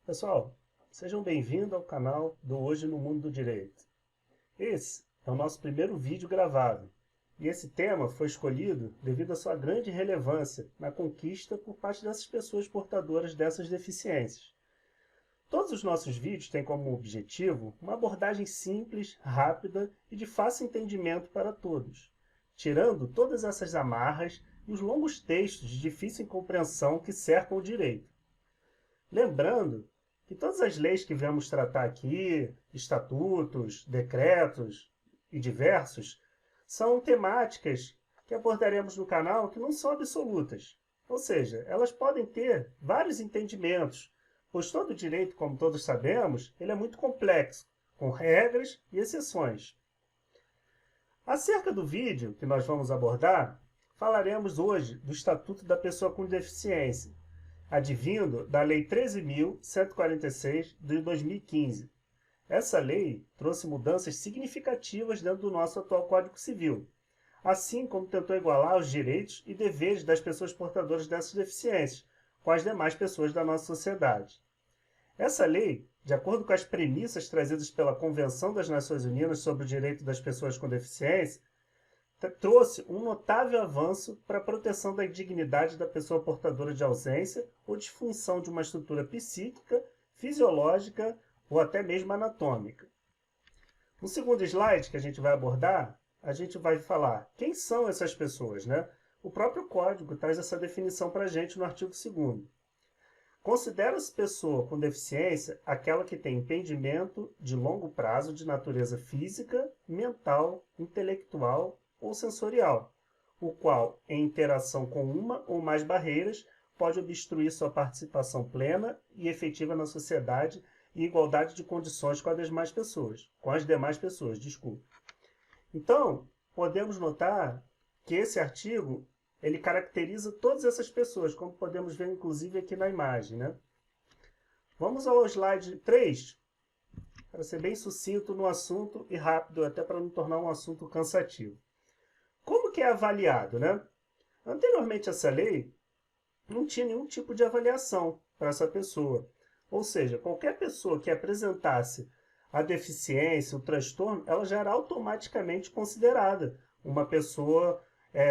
Pessoal, sejam bem-vindos ao canal do Hoje no Mundo do Direito. Esse é o nosso primeiro vídeo gravado, e esse tema foi escolhido devido à sua grande relevância na conquista por parte dessas pessoas portadoras dessas deficiências. Todos os nossos vídeos têm como objetivo uma abordagem simples, rápida e de fácil entendimento para todos, tirando todas essas amarras e os longos textos de difícil compreensão que cercam o direito. Lembrando que todas as leis que vamos tratar aqui, estatutos, decretos e diversos, são temáticas que abordaremos no canal que não são absolutas. Ou seja, elas podem ter vários entendimentos, pois todo direito, como todos sabemos, ele é muito complexo, com regras e exceções. Acerca do vídeo que nós vamos abordar, falaremos hoje do Estatuto da Pessoa com Deficiência, advindo da Lei 13.146 de 2015. Essa lei trouxe mudanças significativas dentro do nosso atual Código Civil, assim como tentou igualar os direitos e deveres das pessoas portadoras dessas deficiências com as demais pessoas da nossa sociedade. Essa lei, de acordo com as premissas trazidas pela Convenção das Nações Unidas sobre o Direito das Pessoas com Deficiência, trouxe um notável avanço para a proteção da dignidade da pessoa portadora de ausência ou disfunção de uma estrutura psíquica, fisiológica ou até mesmo anatômica. No segundo slide que a gente vai abordar, a gente vai falar quem são essas pessoas, né? O próprio Código traz essa definição para a gente no artigo 2º. Considera-se pessoa com deficiência aquela que tem impedimento de longo prazo de natureza física, mental, intelectual ou sensorial, o qual, em interação com uma ou mais barreiras, pode obstruir sua participação plena e efetiva na sociedade e igualdade de condições com as demais pessoas, desculpe. Então, podemos notar que esse artigo, ele caracteriza todas essas pessoas, como podemos ver inclusive aqui na imagem, né? Vamos ao slide 3, para ser bem sucinto no assunto e rápido, até para não tornar um assunto cansativo. Como que é avaliado, né? Anteriormente a essa lei, não tinha nenhum tipo de avaliação para essa pessoa. Ou seja, qualquer pessoa que apresentasse a deficiência, o transtorno, ela já era automaticamente considerada uma pessoa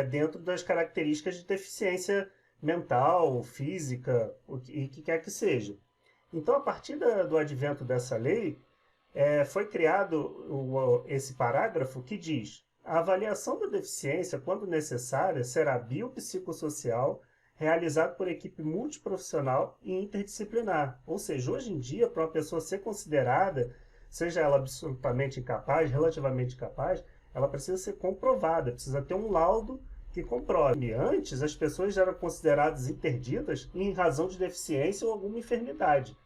dentro das características de deficiência mental, física, e que quer que seja. Então, a partir do advento dessa lei, foi criado esse parágrafo que diz: a avaliação da deficiência, quando necessária, será biopsicossocial, realizada por equipe multiprofissional e interdisciplinar. Ou seja, hoje em dia, para uma pessoa ser considerada, seja ela absolutamente incapaz, relativamente incapaz, ela precisa ser comprovada, precisa ter um laudo que comprove. Antes, as pessoas já eram consideradas interditas em razão de deficiência ou alguma enfermidade.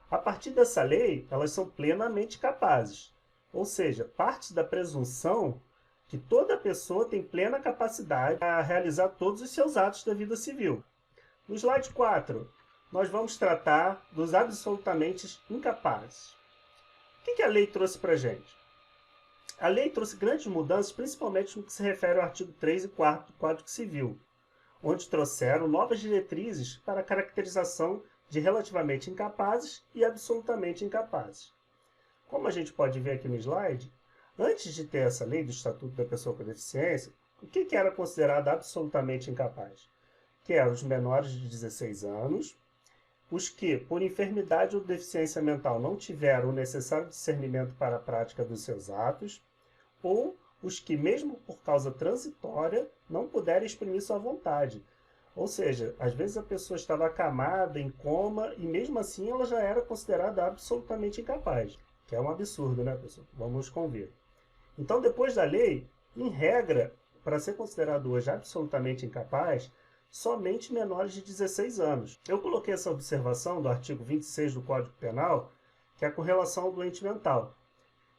A partir dessa lei, elas são plenamente capazes. Ou seja, parte da presunção que toda pessoa tem plena capacidade para realizar todos os seus atos da vida civil. No slide 4, nós vamos tratar dos absolutamente incapazes. O que a lei trouxe para a gente? A lei trouxe grandes mudanças, principalmente no que se refere ao artigo 3 e 4 do Código Civil, onde trouxeram novas diretrizes para a caracterização de relativamente incapazes e absolutamente incapazes. Como a gente pode ver aqui no slide, antes de ter essa lei do Estatuto da Pessoa com Deficiência, o que era considerado absolutamente incapaz? Que eram os menores de 16 anos, os que, por enfermidade ou deficiência mental, não tiveram o necessário discernimento para a prática dos seus atos, ou os que, mesmo por causa transitória, não puderem exprimir sua vontade. Ou seja, às vezes a pessoa estava acamada, em coma, e mesmo assim ela já era considerada absolutamente incapaz. Que é um absurdo, né, pessoal? Vamos convir. Então, depois da lei, em regra, para ser considerado hoje absolutamente incapaz, somente menores de 16 anos. Eu coloquei essa observação do artigo 26 do Código Penal, que é com relação ao doente mental.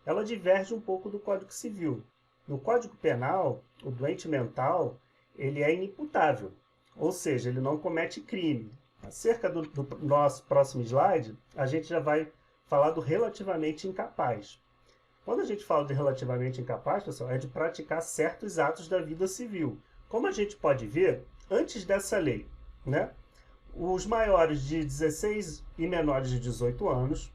Ela diverge um pouco do Código Civil. No Código Penal, o doente mental ele é inimputável, ou seja, ele não comete crime. Acerca do nosso próximo slide, a gente já vai falar do relativamente incapaz. Quando a gente fala de relativamente incapaz, pessoal, é de praticar certos atos da vida civil. Como a gente pode ver, antes dessa lei, né, os maiores de 16 e menores de 18 anos,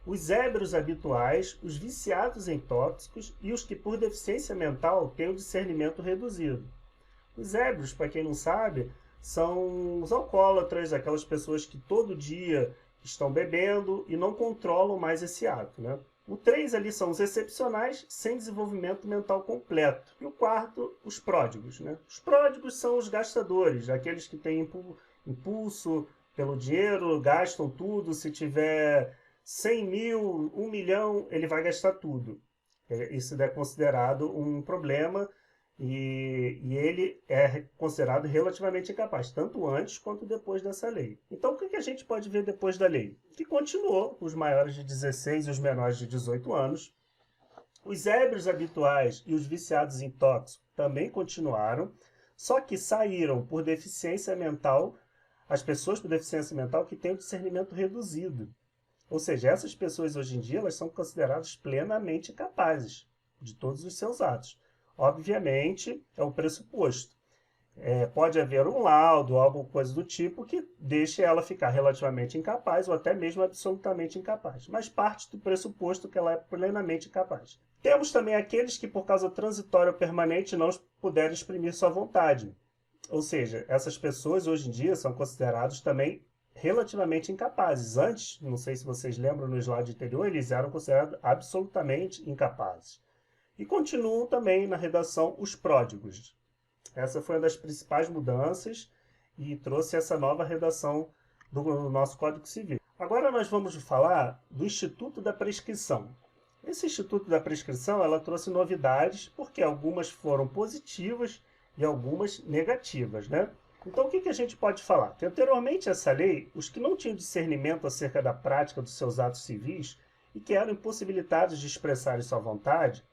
os ébrios habituais, os viciados em tóxicos e os que por deficiência mental têm o discernimento reduzido. Os ébrios, para quem não sabe, são os alcoólatras, aquelas pessoas que todo dia estão bebendo e não controlam mais esse ato, né? O 3 ali são os excepcionais, sem desenvolvimento mental completo. E o quarto, os pródigos, né? Os pródigos são os gastadores, aqueles que têm impulso pelo dinheiro, gastam tudo. Se tiver 100 mil, 1 milhão, ele vai gastar tudo. Isso é considerado um problema e ele é considerado relativamente incapaz, tanto antes quanto depois dessa lei. Então, o que a gente pode ver depois da lei? Que continuou os maiores de 16 e os menores de 18 anos. Os ébrios habituais e os viciados em tóxico também continuaram, só que saíram por deficiência mental, as pessoas por deficiência mental que têm o discernimento reduzido. Ou seja, essas pessoas hoje em dia elas são consideradas plenamente capazes de todos os seus atos. Obviamente, é o pressuposto. Pode haver um laudo, alguma coisa do tipo, que deixe ela ficar relativamente incapaz ou até mesmo absolutamente incapaz. Mas parte do pressuposto que ela é plenamente capaz. Temos também aqueles que, por causa transitória ou permanente, não puderam exprimir sua vontade. Ou seja, essas pessoas hoje em dia são consideradas também relativamente incapazes. Antes, não sei se vocês lembram no slide anterior, eles eram considerados absolutamente incapazes. E continuam também na redação os pródigos. Essa foi uma das principais mudanças e trouxe essa nova redação do nosso Código Civil. Agora nós vamos falar do Instituto da Prescrição. Esse Instituto da Prescrição ela trouxe novidades, porque algumas foram positivas e algumas negativas, né? Então o que a gente pode falar? Que anteriormente a essa lei, os que não tinham discernimento acerca da prática dos seus atos civis e que eram impossibilitados de expressarem sua vontade,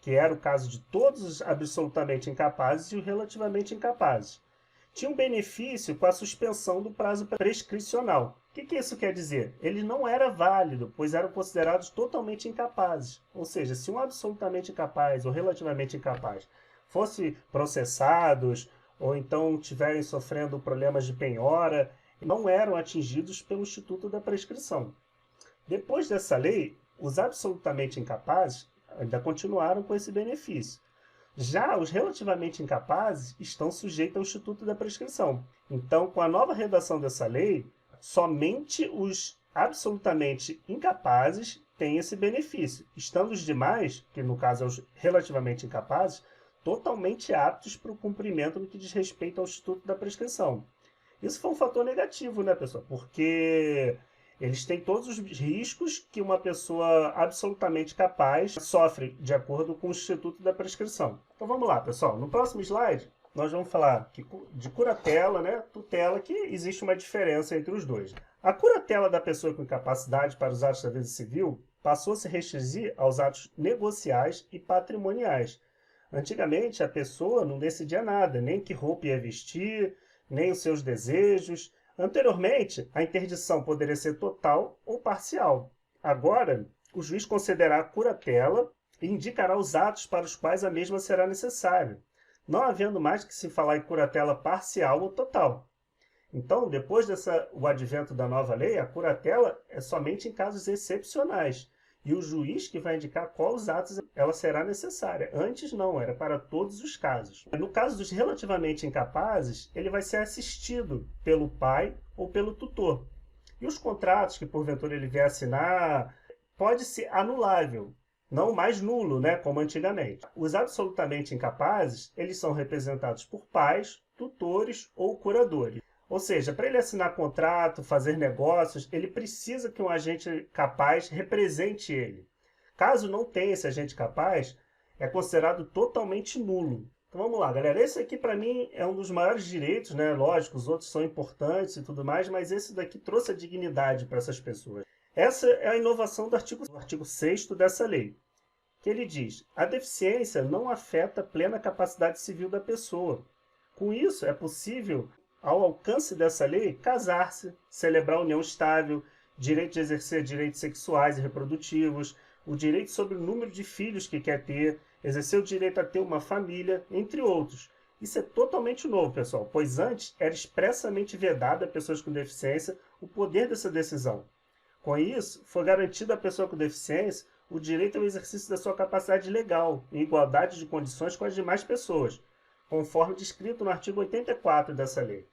que era o caso de todos os absolutamente incapazes e os relativamente incapazes, tinha um benefício com a suspensão do prazo prescricional. O que isso quer dizer? Ele não era válido, pois eram considerados totalmente incapazes. Ou seja, se um absolutamente incapaz ou relativamente incapaz fosse processados ou então estiverem sofrendo problemas de penhora, não eram atingidos pelo Instituto da Prescrição. Depois dessa lei, os absolutamente incapazes ainda continuaram com esse benefício. Já os relativamente incapazes estão sujeitos ao Instituto da Prescrição. Então, com a nova redação dessa lei, somente os absolutamente incapazes têm esse benefício, estando os demais, que no caso são os relativamente incapazes, totalmente aptos para o cumprimento no que diz respeito ao Instituto da Prescrição. Isso foi um fator negativo, né, pessoal? Porque eles têm todos os riscos que uma pessoa absolutamente capaz sofre de acordo com o Instituto da Prescrição. Então vamos lá, pessoal. No próximo slide, nós vamos falar de curatela, né? Tutela, que existe uma diferença entre os dois. A curatela da pessoa com incapacidade para os atos da vida civil passou a se restringir aos atos negociais e patrimoniais. Antigamente, a pessoa não decidia nada, nem que roupa ia vestir, nem os seus desejos. Anteriormente, a interdição poderia ser total ou parcial. Agora, o juiz concederá a curatela e indicará os atos para os quais a mesma será necessária, não havendo mais que se falar em curatela parcial ou total. Então, depois o advento da nova lei, a curatela é somente em casos excepcionais, e o juiz que vai indicar quais atos ela será necessária. Antes não, era para todos os casos. No caso dos relativamente incapazes, ele vai ser assistido pelo pai ou pelo tutor. E os contratos que porventura ele vier assinar, pode ser anulável, não mais nulo, né, como antigamente. Os absolutamente incapazes, eles são representados por pais, tutores ou curadores. Ou seja, para ele assinar contrato, fazer negócios, ele precisa que um agente capaz represente ele. Caso não tenha esse agente capaz, é considerado totalmente nulo. Então vamos lá, galera. Esse aqui para mim é um dos maiores direitos, né? Lógico, os outros são importantes e tudo mais, mas esse daqui trouxe a dignidade para essas pessoas. Essa é a inovação do artigo 6º dessa lei, que ele diz: a deficiência não afeta a plena capacidade civil da pessoa. Com isso, é possível, ao alcance dessa lei, casar-se, celebrar união estável, direito de exercer direitos sexuais e reprodutivos, o direito sobre o número de filhos que quer ter, exercer o direito a ter uma família, entre outros. Isso é totalmente novo, pessoal, pois antes era expressamente vedado a pessoas com deficiência o poder dessa decisão. Com isso, foi garantido à pessoa com deficiência o direito ao exercício da sua capacidade legal, em igualdade de condições com as demais pessoas, conforme descrito no artigo 84 dessa lei.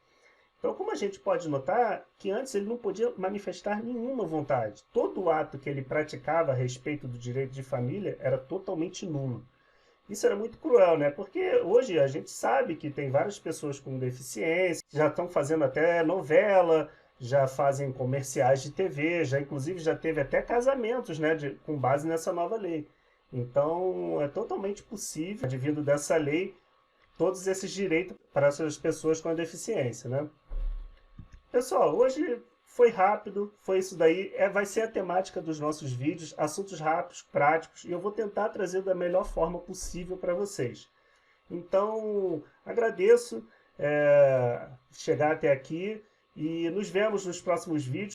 Então, como a gente pode notar, que antes ele não podia manifestar nenhuma vontade. Todo ato que ele praticava a respeito do direito de família era totalmente nulo. Isso era muito cruel, né? Porque hoje a gente sabe que tem várias pessoas com deficiência, já estão fazendo até novela, já fazem comerciais de TV, já inclusive já teve até casamentos, né, com base nessa nova lei. Então é totalmente possível, advindo dessa lei, todos esses direitos para essas pessoas com deficiência, né? Pessoal, hoje foi rápido, foi isso daí, vai ser a temática dos nossos vídeos, assuntos rápidos, práticos, e eu vou tentar trazer da melhor forma possível para vocês. Então, agradeço chegar até aqui e nos vemos nos próximos vídeos.